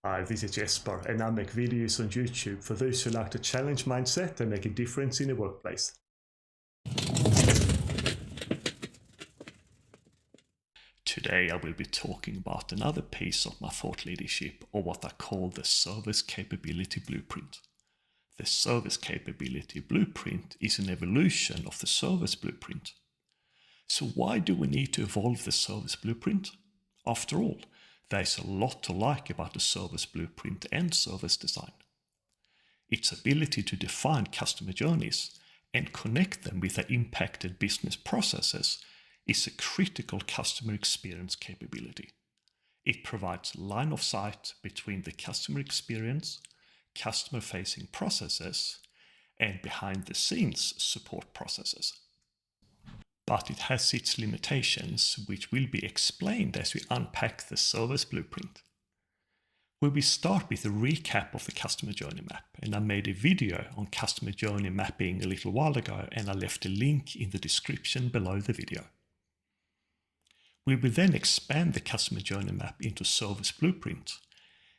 Hi, this is Jesper, and I make videos on YouTube for those who like to challenge mindset and make a difference in the workplace. Today I will be talking about another piece of my thought leadership, or what I call the Service Capability Blueprint. The Service Capability Blueprint is an evolution of the Service Blueprint. So why do we need to evolve the Service Blueprint? After all, there's a lot to like about the Service Blueprint and service design. Its ability to define customer journeys and connect them with the impacted business processes is a critical customer experience capability. It provides line of sight between the customer experience, customer-facing processes, and behind-the-scenes support processes. But it has its limitations, which will be explained as we unpack the Service Blueprint. We will start with a recap of the customer journey map, and I made a video on customer journey mapping a little while ago, and I left a link in the description below the video. We will then expand the customer journey map into Service Blueprint,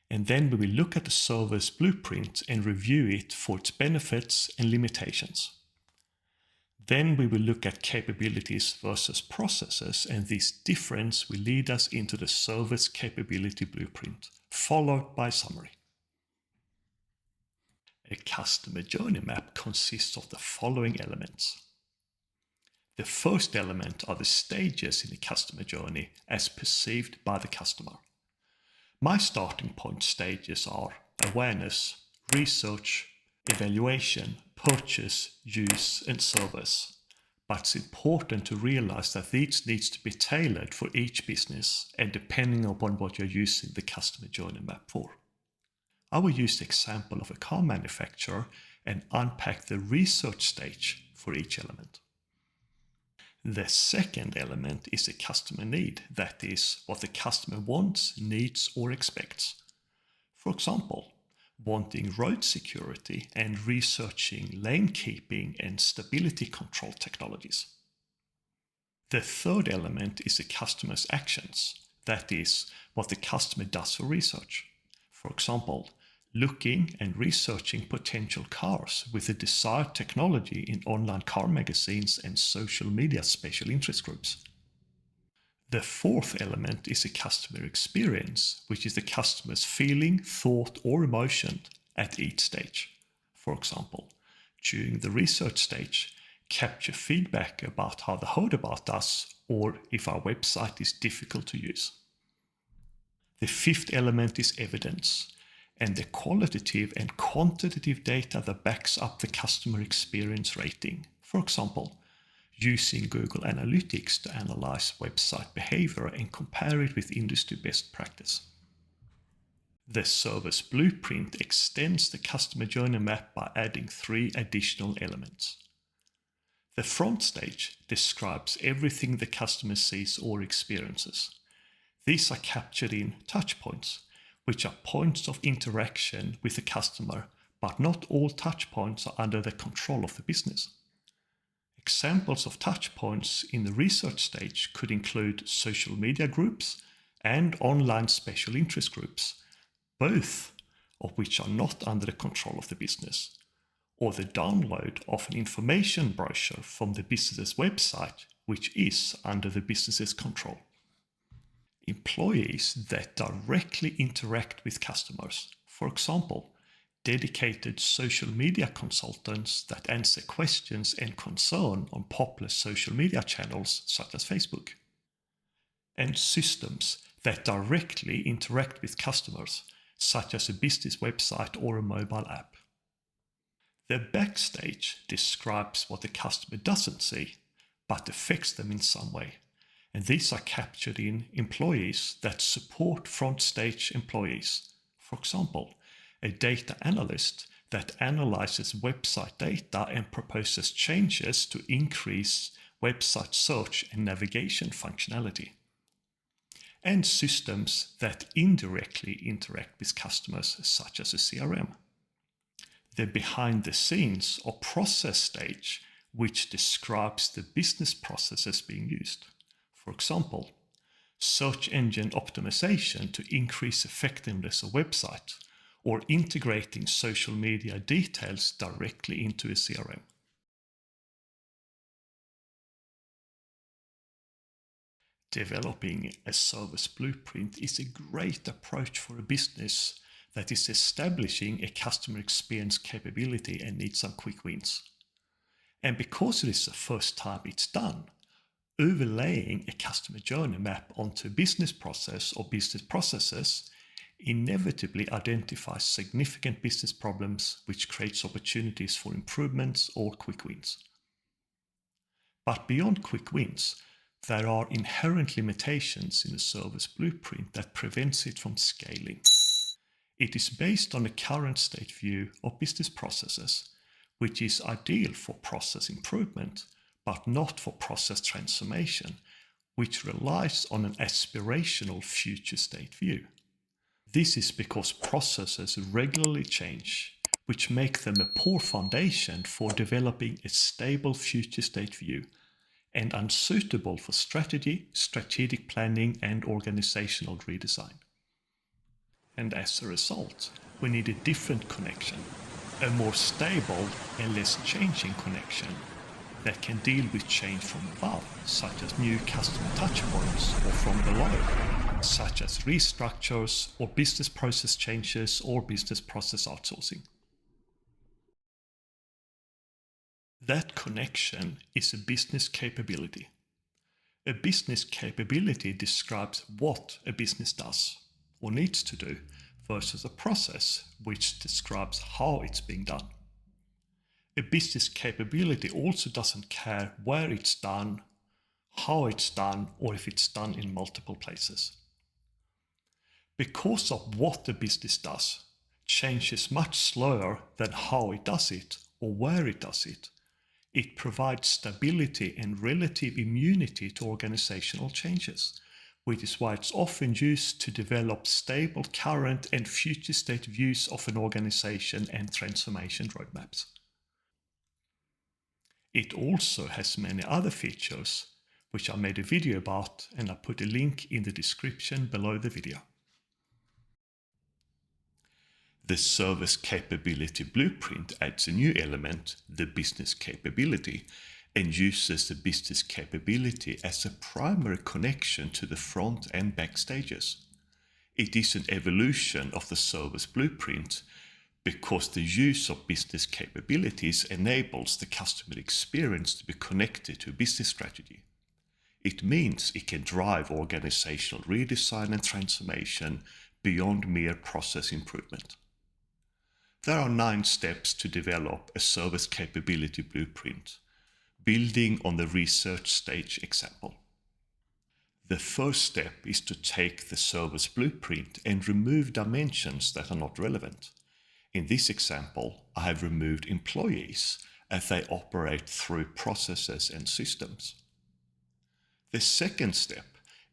and then we will look at the Service Blueprint and review it for its benefits and limitations. Then we will look at capabilities versus processes, and this difference will lead us into the Service Capability Blueprint, followed by summary. A customer journey map consists of the following elements. The first element are the stages in the customer journey as perceived by the customer. My starting point stages are awareness, research, evaluation, purchase, use, and service. But it's important to realize that these needs to be tailored for each business and depending upon what you're using the customer journey map for. I will use the example of a car manufacturer and unpack the research stage for each element. The second element is a customer need, that is, what the customer wants, needs, or expects. For example, wanting road security and researching lane keeping and stability control technologies. The third element is the customer's actions, that is, what the customer does for research. For example, looking and researching potential cars with the desired technology in online car magazines and social media special interest groups. The fourth element is a customer experience, which is the customer's feeling, thought, or emotion at each stage. For example, during the research stage, capture feedback about how they heard about us or if our website is difficult to use. The fifth element is evidence, and the qualitative and quantitative data that backs up the customer experience rating. For example, using Google Analytics to analyze website behavior and compare it with industry best practice. The Service Blueprint extends the customer journey map by adding 3 additional elements. The front stage describes everything the customer sees or experiences. These are captured in touchpoints, which are points of interaction with the customer, but not all touchpoints are under the control of the business. Examples of touchpoints in the research stage could include social media groups and online special interest groups, both of which are not under the control of the business, or the download of an information brochure from the business's website, which is under the business's control. Employees that directly interact with customers, for example, dedicated social media consultants that answer questions and concern on popular social media channels such as Facebook. And systems that directly interact with customers, such as a business website or a mobile app. The backstage describes what the customer doesn't see, but affects them in some way. And these are captured in employees that support front stage employees. For example, a data analyst that analyzes website data and proposes changes to increase website search and navigation functionality. And systems that indirectly interact with customers, such as a CRM. The behind the scenes or process stage, which describes the business processes being used. For example, search engine optimization to increase effectiveness of website, or integrating social media details directly into a CRM. Developing a service blueprint is a great approach for a business that is establishing a customer experience capability and needs some quick wins. And because it is the first time it's done, overlaying a customer journey map onto a business process or business processes inevitably identifies significant business problems, which creates opportunities for improvements or quick wins. But beyond quick wins, there are inherent limitations in the service blueprint that prevents it from scaling. It is based on a current state view of business processes, which is ideal for process improvement, but not for process transformation, which relies on an aspirational future state view. This is because processes regularly change, which make them a poor foundation for developing a stable future state view, and unsuitable for strategy, strategic planning, and organizational redesign. And as a result, we need a different connection, a more stable and less changing connection that can deal with change from above, such as new customer touchpoints, or from below, such as restructures or business process changes or business process outsourcing. That connection is a business capability. A business capability describes what a business does or needs to do versus a process which describes how it's being done. A business capability also doesn't care where it's done, how it's done, or if it's done in multiple places. Because of what the business does changes much slower than how it does it or where it does it, it provides stability and relative immunity to organizational changes, which is why it's often used to develop stable current and future state views of an organization and transformation roadmaps. It also has many other features, which I made a video about, and I put a link in the description below the video. The service capability blueprint adds a new element, the business capability, and uses the business capability as a primary connection to the front and back stages. It is an evolution of the service blueprint because the use of business capabilities enables the customer experience to be connected to business strategy. It means it can drive organizational redesign and transformation beyond mere process improvement. There are 9 steps to develop a service capability blueprint, building on the research stage example. The first step is to take the service blueprint and remove dimensions that are not relevant. In this example, I have removed employees as they operate through processes and systems. The second step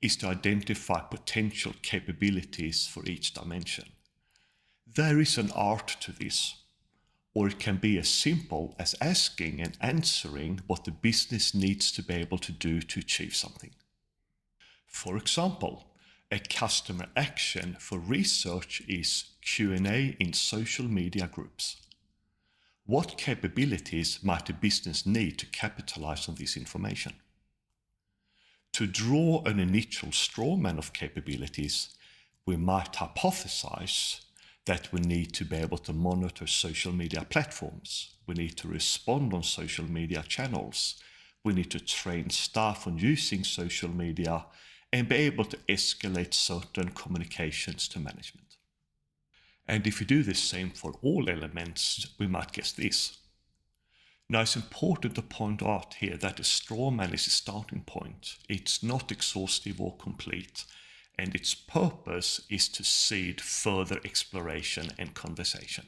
is to identify potential capabilities for each dimension. There is an art to this, or it can be as simple as asking and answering what the business needs to be able to do to achieve something. For example, a customer action for research is Q&A in social media groups. What capabilities might a business need to capitalize on this information? To draw an initial straw man of capabilities, we might hypothesize that we need to be able to monitor social media platforms. We need to respond on social media channels. We need to train staff on using social media and be able to escalate certain communications to management. And if we do the same for all elements, we might guess this. Now it's important to point out here that a straw man is a starting point. It's not exhaustive or complete, and its purpose is to seed further exploration and conversation.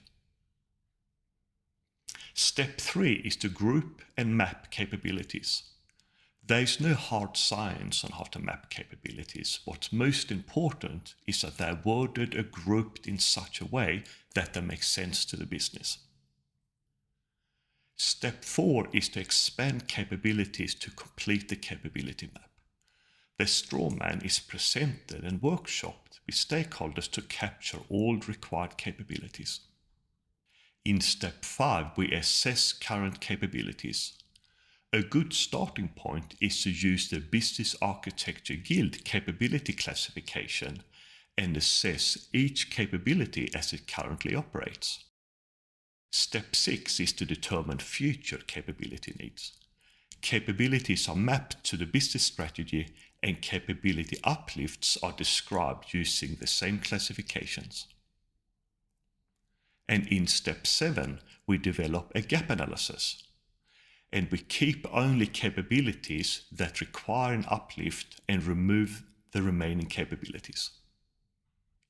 Step 3 is to group and map capabilities. There is no hard science on how to map capabilities. What's most important is that they're worded or grouped in such a way that they make sense to the business. Step 4 is to expand capabilities to complete the capability map. The straw man is presented and workshopped with stakeholders to capture all required capabilities. In step 5, we assess current capabilities. A good starting point is to use the Business Architecture Guild capability classification and assess each capability as it currently operates. Step 6 is to determine future capability needs. Capabilities are mapped to the business strategy and capability uplifts are described using the same classifications. And in step 7, we develop a gap analysis. And we keep only capabilities that require an uplift and remove the remaining capabilities.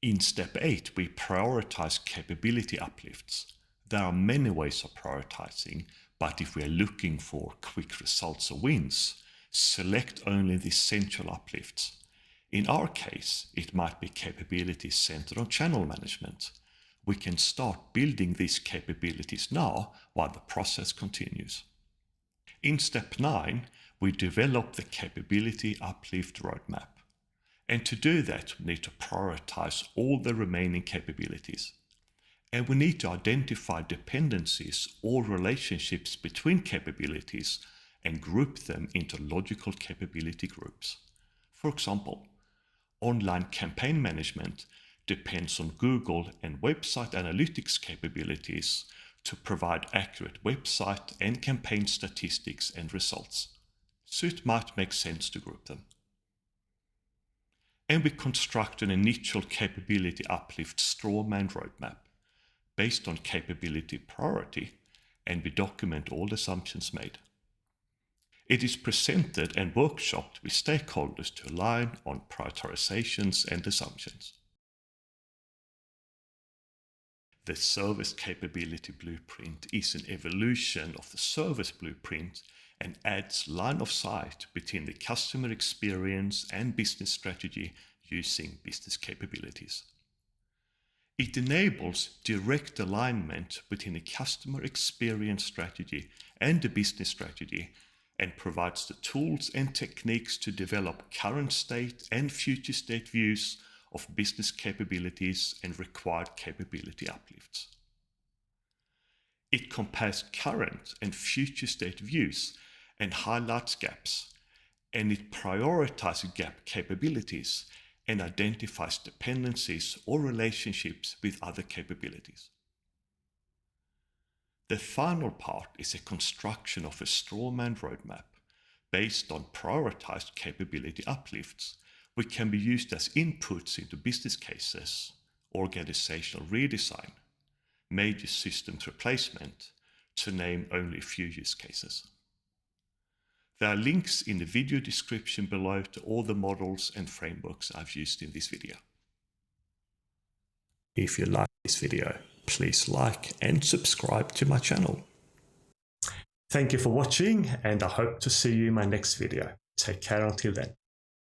In step 8, we prioritize capability uplifts. There are many ways of prioritizing, but if we are looking for quick results or wins, select only the essential uplifts. In our case, it might be capabilities centered on channel management. We can start building these capabilities now while the process continues. In step 9, we develop the capability uplift roadmap. And to do that, we need to prioritize all the remaining capabilities. And we need to identify dependencies or relationships between capabilities and group them into logical capability groups. For example, online campaign management depends on Google and website analytics capabilities to provide accurate website and campaign statistics and results. So it might make sense to group them. And we construct an initial capability uplift strawman roadmap based on capability priority, and we document all assumptions made. It is presented and workshopped with stakeholders to align on prioritizations and assumptions. The service capability blueprint is an evolution of the service blueprint and adds line of sight between the customer experience and business strategy using business capabilities. It enables direct alignment between the customer experience strategy and the business strategy and provides the tools and techniques to develop current state and future state views of business capabilities and required capability uplifts. It compares current and future state views and highlights gaps, and it prioritizes gap capabilities and identifies dependencies or relationships with other capabilities. The final part is a construction of a strawman roadmap based on prioritized capability uplifts, which can be used as inputs into business cases, organizational redesign, major systems replacement, to name only a few use cases. There are links in the video description below to all the models and frameworks I've used in this video. If you like this video, please like and subscribe to my channel. Thank you for watching, and I hope to see you in my next video. Take care until then.